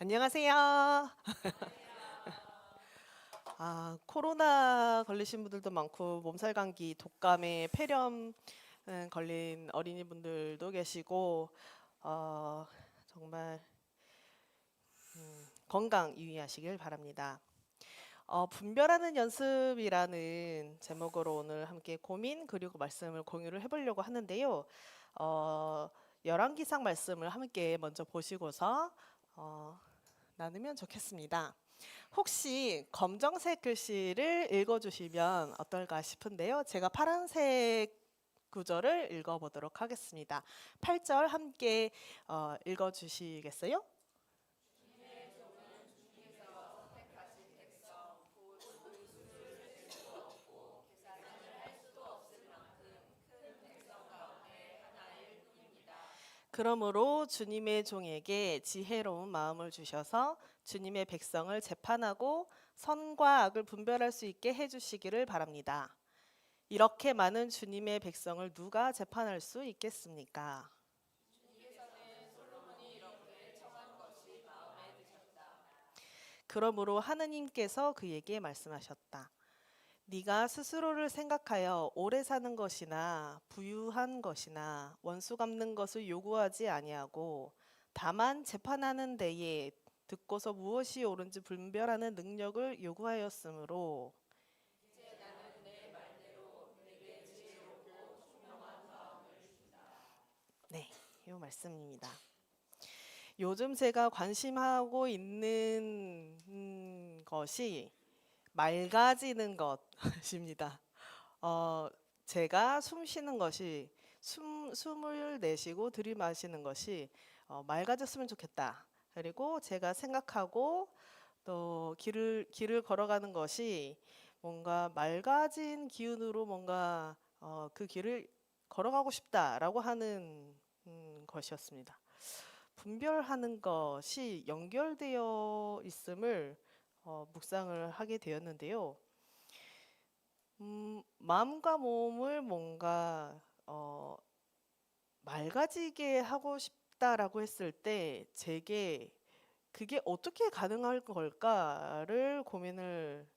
안녕하세요. 코로나 걸리신 분들도 많고 몸살 감기, 독감에 폐렴 걸린 어린이분들도 계시고 정말 건강 유의하시길 바랍니다. 분별하는 연습이라는 제목으로 오늘 함께 고민 그리고 말씀을 공유를 해보려고 하는데요. 열왕기상 말씀을 함께 먼저 보시고서 나누면 좋겠습니다. 혹시 검정색 글씨를 읽어주시면 어떨까 싶은데요. 제가 파란색 구절을 읽어보도록 하겠습니다. 8절 함께 읽어주시겠어요? 그러므로 주님의 종에게 지혜로운 마음을 주셔서 주님의 백성을 재판하고 선과 악을 분별할 수 있게 해주시기를 바랍니다. 이렇게 많은 주님의 백성을 누가 재판할 수 있겠습니까? 그러므로 하느님께서 그에게 말씀하셨다. 네가 스스로를 생각하여 오래 사는 것이나 부유한 것이나 원수 갚는 것을 요구하지 아니하고 다만 재판하는 데에 듣고서 무엇이 옳은지 분별하는 능력을 요구하였으므로. 네, 이 말씀입니다. 요즘 제가 관심하고 있는 것이 맑아지는 것입니다. 어, 제가 숨 쉬는 것이 숨을 내쉬고 들이마시는 것이 맑아졌으면 좋겠다. 그리고 제가 생각하고 또 길을 걸어가는 것이 뭔가 맑아진 기운으로 뭔가 그 길을 걸어가고 싶다라고 하는 것이었습니다. 분별하는 것이 연결되어 있음을 묵상을 하게 되었는데요. 마음과 몸을 뭔가 맑아지게 하고 싶다라고 했을 때 제게 그게 어떻게 가능할 걸까를 고민을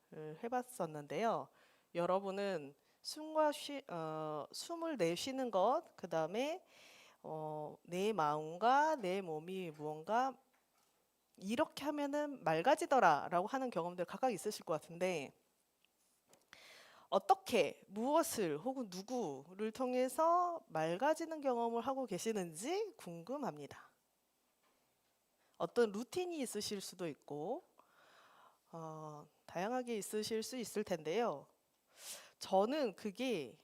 해봤었는데요. 여러분은 숨을 내쉬는 것, 그 다음에 내 마음과 내 몸이 무언가 이렇게 하면은 맑아지더라라고 하는 경험들 각각 있으실 것 같은데 어떻게 무엇을 혹은 누구를 통해서 맑아지는 경험을 하고 계시는지 궁금합니다. 어떤 루틴이 있으실 수도 있고 다양하게 있으실 수 있을 텐데요. 저는 그게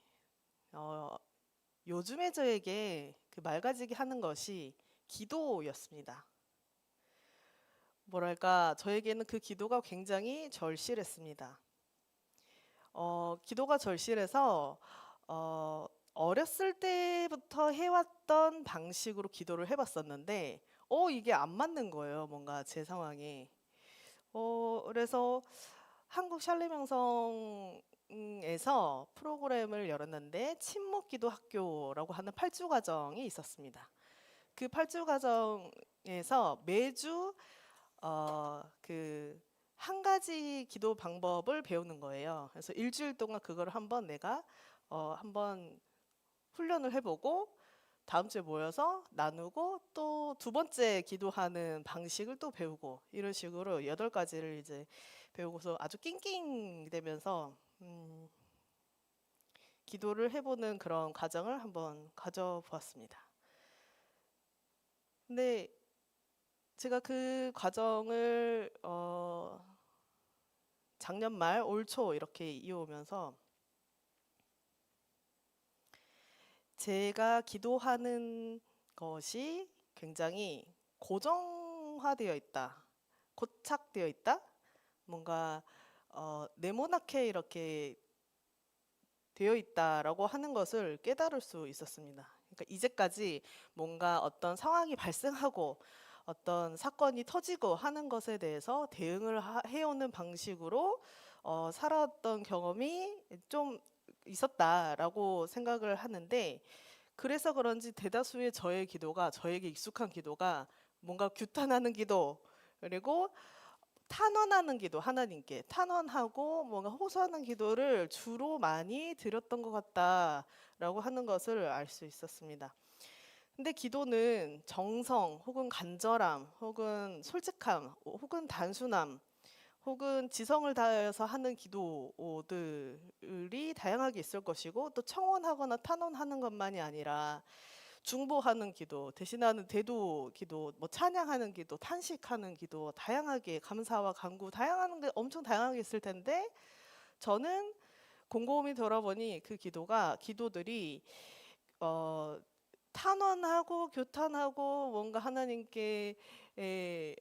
요즘에 저에게 그 맑아지게 하는 것이 기도였습니다. 뭐랄까 저에게는 그 기도가 굉장히 절실했습니다. 기도가 절실해서 어렸을 때부터 해왔던 방식으로 기도를 해봤었는데 이게 안 맞는 거예요. 뭔가 제 상황에. 그래서 한국 샬레명성에서 프로그램을 열었는데 침묵기도 학교라고 하는 8주 과정이 있었습니다. 그 8주 과정에서 매주 그 한 가지 기도 방법을 배우는 거예요. 그래서 일주일 동안 그걸 한번 내가 한번 훈련을 해보고 다음 주에 모여서 나누고 또 두 번째 기도하는 방식을 또 배우고 이런 식으로 8가지를 이제 배우고서 아주 낑낑대면서 기도를 해보는 그런 과정을 한번 가져보았습니다. 근데 제가 그 과정을 작년 말, 올 초 이렇게 이어오면서 제가 기도하는 것이 굉장히 고정화되어 있다, 고착되어 있다, 뭔가 네모나게 이렇게 되어 있다라고 하는 것을 깨달을 수 있었습니다. 그러니까 이제까지 뭔가 어떤 상황이 발생하고 어떤 사건이 터지고 하는 것에 대해서 대응을 해오는 방식으로 살아왔던 경험이 좀 있었다라고 생각을 하는데 그래서 그런지 대다수의 저의 기도가 저에게 익숙한 기도가 뭔가 규탄하는 기도 그리고 탄원하는 기도, 하나님께 탄원하고 뭔가 호소하는 기도를 주로 많이 드렸던 것 같다라고 하는 것을 알 수 있었습니다. 근데 기도는 정성 혹은 간절함 혹은 솔직함 혹은 단순함 혹은 지성을 다해서 하는 기도들이 다양하게 있을 것이고, 또 청원하거나 탄원하는 것만이 아니라 중보하는 기도, 대신하는 대도 기도, 뭐 찬양하는 기도, 탄식하는 기도, 다양하게 감사와 간구, 다양한 게 엄청 다양하게 있을 텐데, 저는 곰곰이 돌아보니 그 기도들이 어, 탄원하고 교탄하고 뭔가 하나님께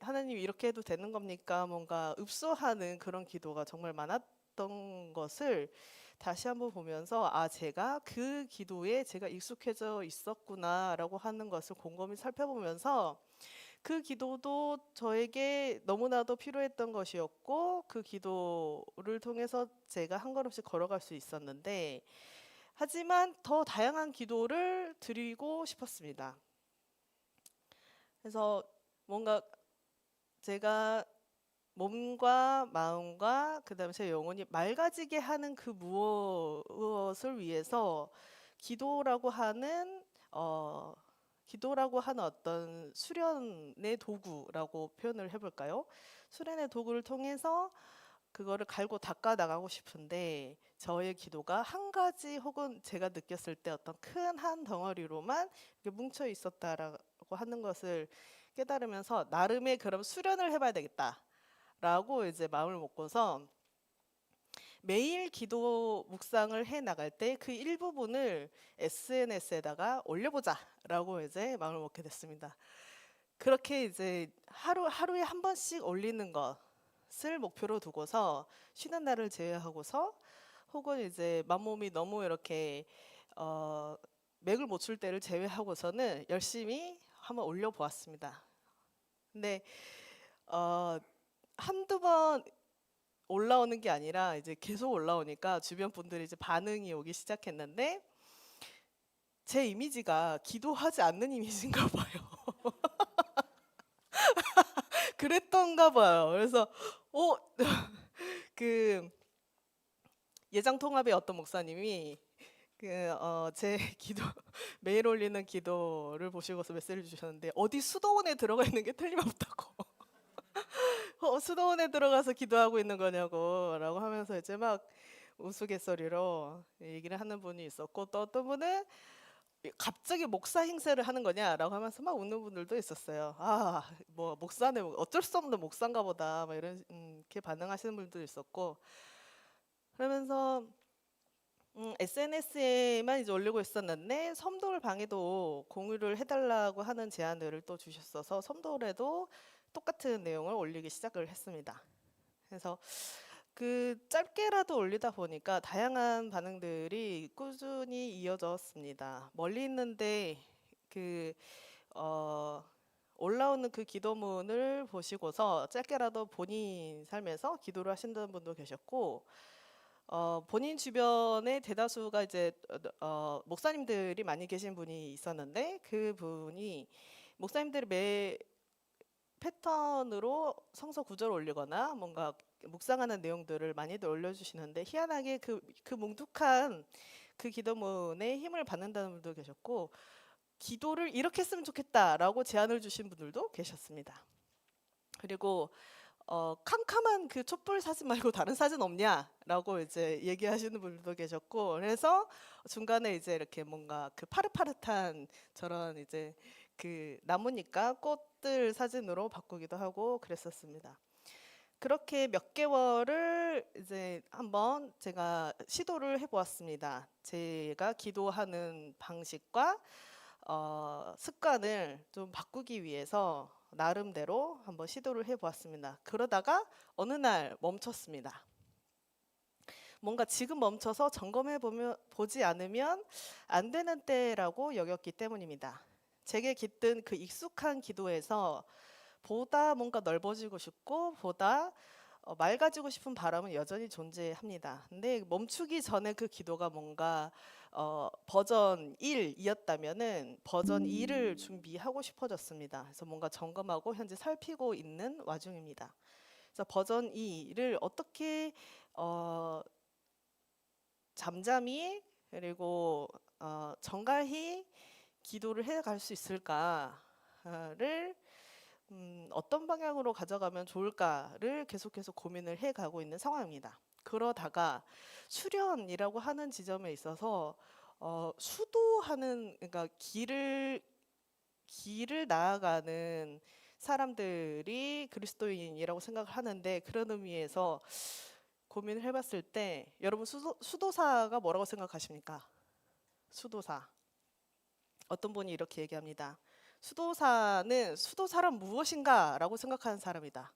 하나님 이렇게 해도 되는 겁니까? 뭔가 읍소하는 그런 기도가 정말 많았던 것을 다시 한번 보면서, 아, 제가 그 기도에 제가 익숙해져 있었구나라고 하는 것을 곰곰이 살펴보면서, 그 기도도 저에게 너무나도 필요했던 것이었고, 그 기도를 통해서 제가 한 걸음씩 걸어갈 수 있었는데, 하지만 더 다양한 기도를 드리고 싶었습니다. 그래서 뭔가 제가 몸과 마음과 그다음에 제 영혼이 맑아지게 하는 그 무엇을 위해서 기도라고 하는 어 기도라고 하는 어떤 수련의 도구라고 표현을 해볼까요? 수련의 도구를 통해서 그거를 갈고 닦아 나가고 싶은데, 저의 기도가 한 가지 혹은 제가 느꼈을 때 어떤 큰 한 덩어리로만 이렇게 뭉쳐 있었다라고 하는 것을 깨달으면서, 나름의 그럼 수련을 해봐야 되겠다라고 이제 마음을 먹고서 매일 기도 묵상을 해 나갈 때 그 일부분을 SNS에다가 올려보자라고 이제 마음을 먹게 됐습니다. 그렇게 이제 하루에 한 번씩 올리는 것을 목표로 두고서, 쉬는 날을 제외하고서 혹은 이제 만몸이 너무 이렇게 어, 맥을 못 출 때를 제외하고서는 열심히 한번 올려보았습니다. 근데 어, 한두 번 올라오는 게 아니라 이제 계속 올라오니까 주변 분들이 이제 반응이 오기 시작했는데, 제 이미지가 기도하지 않는 이미지인가 봐요. 그랬던가 봐요. 그래서 어, 그 예장 통합의 어떤 목사님이 제 기도 매일 올리는 기도를 보시고서 메시지를 주셨는데, 어디 수도원에 들어가 있는 게 틀림없다고. 수도원에 들어가서 기도하고 있는 거냐고라고 하면서 이제 막 우스갯소리로 얘기를 하는 분이 있었고, 또 어떤 분은 갑자기 목사 행세를 하는 거냐라고 하면서 막 웃는 분들도 있었어요. 아, 뭐 목사네, 어쩔 수 없는 목사인가 보다, 막 이런 이렇게 반응하시는 분들도 있었고, 그러면서 SNS에만 이제 올리고 있었는데, 섬돌 방에도 공유를 해달라고 하는 제안을 또 주셨어서 섬돌에도 똑같은 내용을 올리기 시작을 했습니다. 그래서 그 짧게라도 올리다 보니까 다양한 반응들이 꾸준히 이어졌습니다. 멀리 있는데 그 어, 올라오는 그 기도문을 보시고서 짧게라도 본인 삶에서 기도를 하신다는 분도 계셨고, 본인 주변에 대다수가 이제 목사님들이 많이 계신 분이 있었는데, 그 분이 목사님들이 매 패턴으로 성서 구절을 올리거나 뭔가 묵상하는 내용들을 많이들 올려주시는데, 희한하게 그 뭉툭한 그 기도문에 힘을 받는다는 분도 계셨고, 기도를 이렇게 했으면 좋겠다라고 제안을 주신 분들도 계셨습니다. 그리고 캄캄한 그 촛불 사진 말고 다른 사진 없냐라고 이제 얘기하시는 분들도 계셨고, 그래서 중간에 이제 이렇게 뭔가 그 파릇파릇한 저런 이제 그 나무니까 꽃들 사진으로 바꾸기도 하고 그랬었습니다. 그렇게 몇 개월을 이제 한번 제가 시도를 해보았습니다. 제가 기도하는 방식과 습관을 좀 바꾸기 위해서 나름대로 한번 시도를 해보았습니다. 그러다가 어느 날 멈췄습니다. 뭔가 지금 멈춰서 점검해 보지 않으면 안 되는 때라고 여겼기 때문입니다. 제게 깃든 그 익숙한 기도에서 보다 뭔가 넓어지고 싶고, 보다 맑아지고 싶은 바람은 여전히 존재합니다. 근데 멈추기 전에 그 기도가 뭔가 버전 1이었다면은 버전 2를 준비하고 싶어졌습니다. 그래서 뭔가 점검하고 현재 살피고 있는 와중입니다. 그래서 버전 2를 어떻게 어, 잠잠히 그리고 정갈히 기도를 해갈 수 있을까를 어떤 방향으로 가져가면 좋을까를 계속해서 고민을 해가고 있는 상황입니다. 그러다가 수련이라고 하는 지점에 있어서 수도하는 그러니까 길을 나아가는 사람들이 그리스도인이라고 생각을 하는데 그런 의미에서 고민을 해봤을 때 여러분 수도사가 뭐라고 생각하십니까? 수도사. 어떤 분이 이렇게 얘기합니다. 수도사는 수도사란 무엇인가 라고 생각하는 사람이다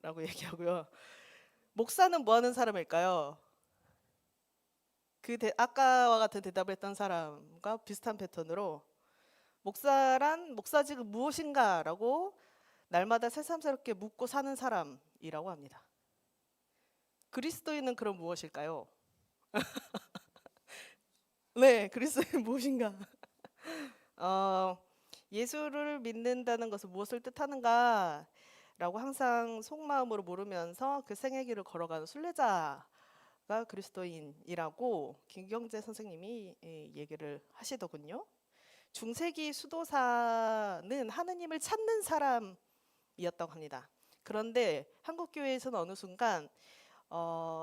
라고 얘기하고요. 목사는 뭐 하는 사람일까요? 아까와 같은 대답을 했던 사람과 비슷한 패턴으로 목사직은 무엇인가 라고 날마다 새삼스럽게 묻고 사는 사람이라고 합니다. 그리스도인은 그럼 무엇일까요? 네, 그리스도인은 무엇인가? 예수를 믿는다는 것은 무엇을 뜻하는가? 라고 항상 속마음으로 물으면서 그 생의 길을 걸어가는 순례자가 그리스도인이라고 김경재 선생님이 얘기를 하시더군요. 중세기 수도사는 하느님을 찾는 사람이었다고 합니다. 그런데 한국교회에서는 어느 순간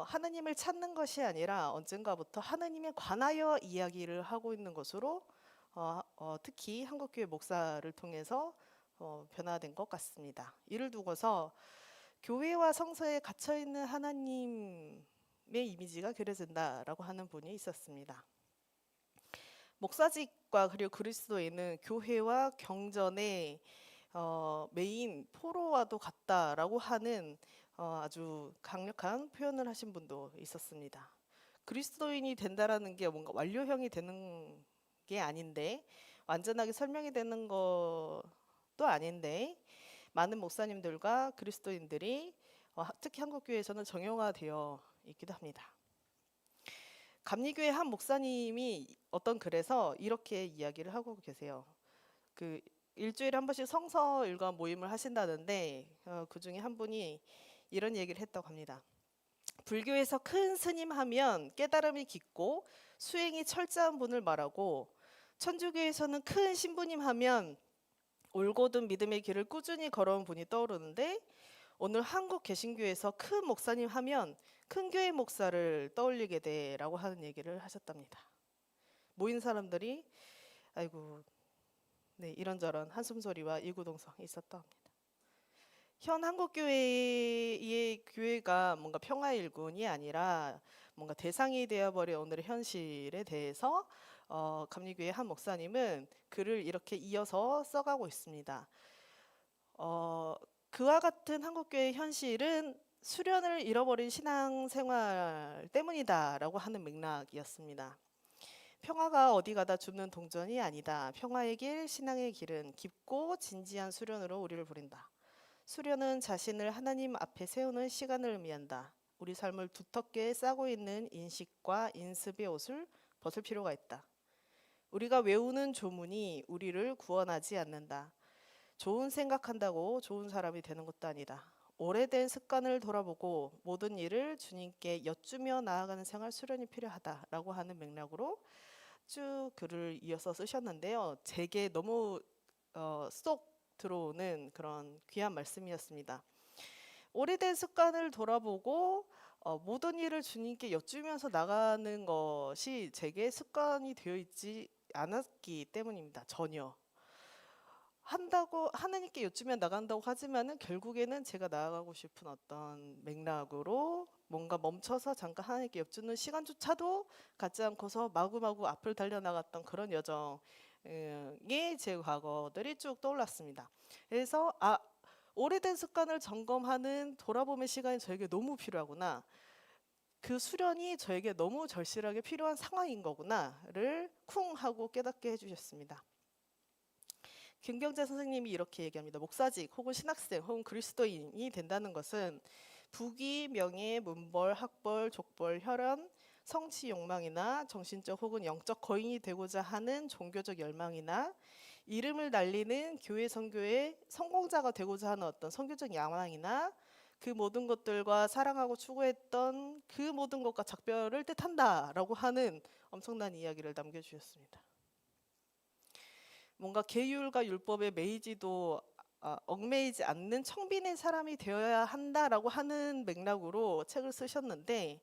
하느님을 찾는 것이 아니라 언젠가부터 하느님에 관하여 이야기를 하고 있는 것으로 특히 한국교회 목사를 통해서 변화된 것 같습니다. 이를 두고서 교회와 성서에 갇혀있는 하나님의 이미지가 그려진다라고 하는 분이 있었습니다. 목사직과 그리고 그리스도인은 교회와 경전의 메인 포로와도 같다라고 하는 아주 강력한 표현을 하신 분도 있었습니다. 그리스도인이 된다라는 게 뭔가 완료형이 되는 게 아닌데 완전하게 설명이 되는 것도 아닌데 많은 목사님들과 그리스도인들이 특히 한국교회에서는 정형화되어 있기도 합니다. 감리교회 한 목사님이 어떤 글에서 이렇게 이야기를 하고 계세요. 그 일주일에 한 번씩 성서 일과 모임을 하신다는데 그 중에 한 분이 이런 얘기를 했다고 합니다. 불교에서 큰 스님 하면 깨달음이 깊고 수행이 철저한 분을 말하고 천주교에서는 큰 신부님 하면 올곧은 믿음의 길을 꾸준히 걸어온 분이 떠오르는데 오늘 한국 개신교에서 큰 목사님 하면 큰 교회 목사를 떠올리게 돼라고 하는 얘기를 하셨답니다. 모인 사람들이 아이고 네, 이런저런 한숨소리와 이구동성이 있었다 합니다. 현 한국교회의 교회가 뭔가 평화의 일꾼이 아니라 뭔가 대상이 되어버린 오늘의 현실에 대해서 감리교회 한 목사님은 글을 이렇게 이어서 써가고 있습니다. 그와 같은 한국교회의 현실은 수련을 잃어버린 신앙생활 때문이다라고 하는 맥락이었습니다. 평화가 어디 가다 죽는 동전이 아니다. 평화의 길, 신앙의 길은 깊고 진지한 수련으로 우리를 부린다. 수련은 자신을 하나님 앞에 세우는 시간을 의미한다. 우리 삶을 두텁게 싸고 있는 인식과 인습의 옷을 벗을 필요가 있다. 우리가 외우는 조문이 우리를 구원하지 않는다. 좋은 생각한다고 좋은 사람이 되는 것도 아니다. 오래된 습관을 돌아보고 모든 일을 주님께 여쭈며 나아가는 생활 수련이 필요하다라고 하는 맥락으로 쭉 글을 이어서 쓰셨는데요. 제게 너무 쏙 들어오는 그런 귀한 말씀이었습니다. 오래된 습관을 돌아보고 모든 일을 주님께 여쭈면서 나가는 것이 제게 습관이 되어 있지 않았기 때문입니다. 전혀. 한다고 하나님께 여쭈면 나간다고 하지만은 결국에는 제가 나아가고 싶은 어떤 맥락으로 뭔가 멈춰서 잠깐 하나님께 여쭈는 시간조차도 갖지 않고서 마구마구 앞을 달려나갔던 그런 여정이 제 과거들이 쭉 떠올랐습니다. 그래서 오래된 습관을 점검하는 돌아봄의 시간이 저에게 너무 필요하구나. 그 수련이 저에게 너무 절실하게 필요한 상황인 거구나를 쿵 하고 깨닫게 해주셨습니다. 김경재 선생님이 이렇게 얘기합니다. 목사직 혹은 신학생 혹은 그리스도인이 된다는 것은 부귀, 명예, 문벌, 학벌, 족벌, 혈연, 성취 욕망이나 정신적 혹은 영적 거인이 되고자 하는 종교적 열망이나 이름을 날리는 교회 선교의 성공자가 되고자 하는 어떤 선교적 야망이나 그 모든 것들과 사랑하고 추구했던 그 모든 것과 작별을 뜻한다라고 하는 엄청난 이야기를 남겨주셨습니다. 뭔가 계율과 율법에 매이지도 얽매이지 않는 청빈의 사람이 되어야 한다라고 하는 맥락으로 책을 쓰셨는데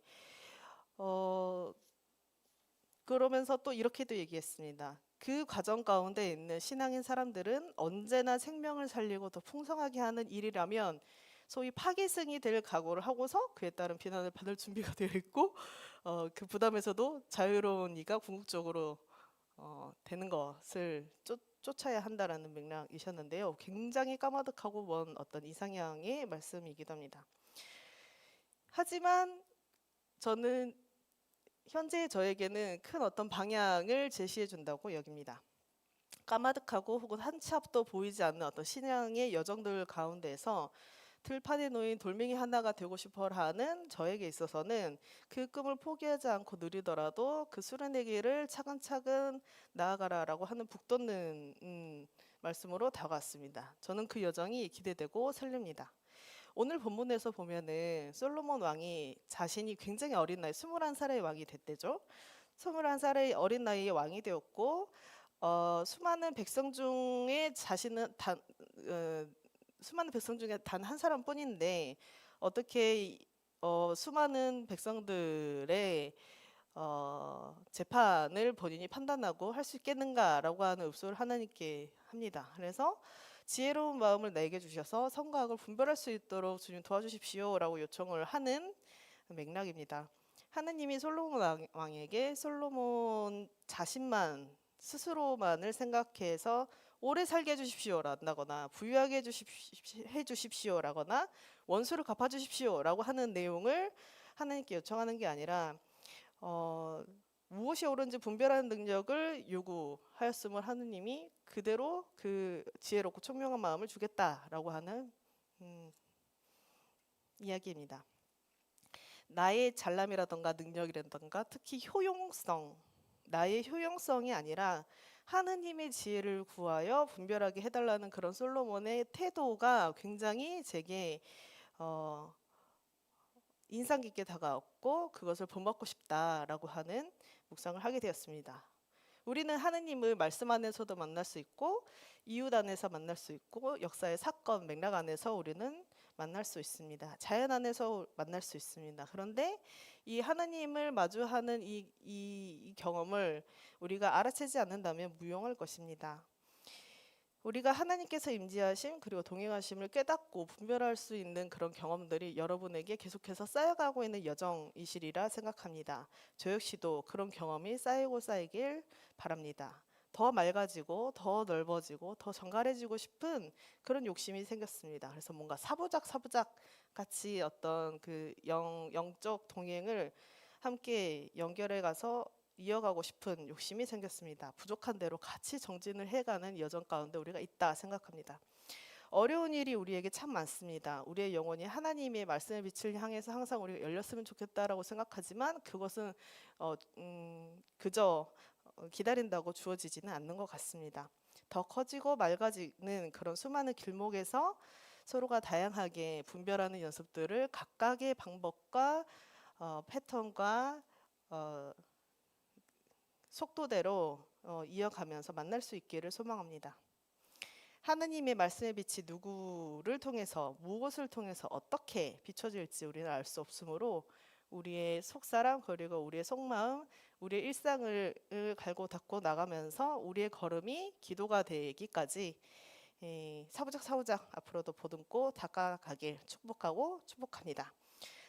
그러면서 또 이렇게도 얘기했습니다. 그 과정 가운데 있는 신앙인 사람들은 언제나 생명을 살리고 더 풍성하게 하는 일이라면 소위 파기승이 될 각오를 하고서 그에 따른 비난을 받을 준비가 되어 있고 그 부담에서도 자유로운 이가 궁극적으로 되는 것을 쫓아야 한다라는 맥락이셨는데요. 굉장히 까마득하고 먼 어떤 이상향의 말씀이기도 합니다. 하지만 저는 현재 저에게는 큰 어떤 방향을 제시해 준다고 여깁니다. 까마득하고 혹은 한 치 앞도 보이지 않는 어떤 신앙의 여정들 가운데서 들판에 놓인 돌멩이 하나가 되고 싶어 하는 저에게 있어서는 그 꿈을 포기하지 않고 누리더라도 그 수련의 길을 차근차근 나아가라라고 하는 북돋는 말씀으로 다가왔습니다. 저는 그 여정이 기대되고 설렙니다. 오늘 본문에서 보면은 솔로몬 왕이 자신이 굉장히 어린 나이 21살의 왕이 됐대죠. 21살의 어린 나이에 왕이 되었고 수많은 백성 중에 수많은 백성 중에 단 한 사람뿐인데 어떻게 수많은 백성들의 재판을 본인이 판단하고 할 수 있겠는가라고 하는 읍소를 하나님께 합니다. 그래서 지혜로운 마음을 내게 주셔서 선과 악을 분별할 수 있도록 주님 도와주십시오라고 요청을 하는 맥락입니다. 하느님이 솔로몬 왕에게 솔로몬 자신만 스스로만을 생각해서 오래 살게 해주십시오라거나 부유하게 해주십시오라거나 원수를 갚아주십시오라고 하는 내용을 하나님께 요청하는 게 아니라 무엇이 옳은지 분별하는 능력을 요구하였음을 하느님이 그대로 그 지혜롭고 총명한 마음을 주겠다라고 하는 이야기입니다. 나의 잘남이라던가 능력이라던가 특히 효용성, 나의 효용성이 아니라 하느님의 지혜를 구하여 분별하게 해달라는 그런 솔로몬의 태도가 굉장히 제게 인상 깊게 다가왔고 그것을 본받고 싶다라고 하는 묵상을 하게 되었습니다. 우리는 하느님을 말씀 안에서도 만날 수 있고 이웃 안에서 만날 수 있고 역사의 사건 맥락 안에서 우리는 만날 수 있습니다. 자연 안에서 만날 수 있습니다. 그런데 이 하나님을 마주하는 이 경험을 우리가 알아채지 않는다면 무용할 것입니다. 우리가 하나님께서 임재하심 그리고 동행하심을 깨닫고 분별할 수 있는 그런 경험들이 여러분에게 계속해서 쌓여가고 있는 여정이시리라 생각합니다. 저 역시도 그런 경험이 쌓이고 쌓이길 바랍니다. 더 맑아지고 더 넓어지고 더 정갈해지고 싶은 그런 욕심이 생겼습니다. 그래서 뭔가 사부작 같이 어떤 그 영적 동행을 함께 연결해 가서 이어가고 싶은 욕심이 생겼습니다. 부족한 대로 같이 정진을 해가는 여정 가운데 우리가 있다 생각합니다. 어려운 일이 우리에게 참 많습니다. 우리의 영혼이 하나님의 말씀의 빛을 향해서 항상 우리가 열렸으면 좋겠다라고 생각하지만 그것은 그저 기다린다고 주어지지는 않는 것 같습니다. 더 커지고 맑아지는 그런 수많은 길목에서 서로가 다양하게 분별하는 연습들을 각각의 방법과 패턴과 속도대로 이어가면서 만날 수 있기를 소망합니다. 하느님의 말씀의 빛이 누구를 통해서 무엇을 통해서 어떻게 비춰질지 우리는 알 수 없으므로 우리의 속사람 그리고 우리의 속마음 우리의 일상을 갈고 닦고 나가면서 우리의 걸음이 기도가 되기까지 사부작 앞으로도 보듬고 다가가길 축복합니다.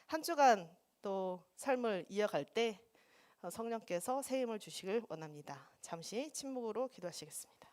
한 주간 또 삶을 이어갈 때 성령께서 새 힘을 주시길 원합니다. 잠시 침묵으로 기도하시겠습니다.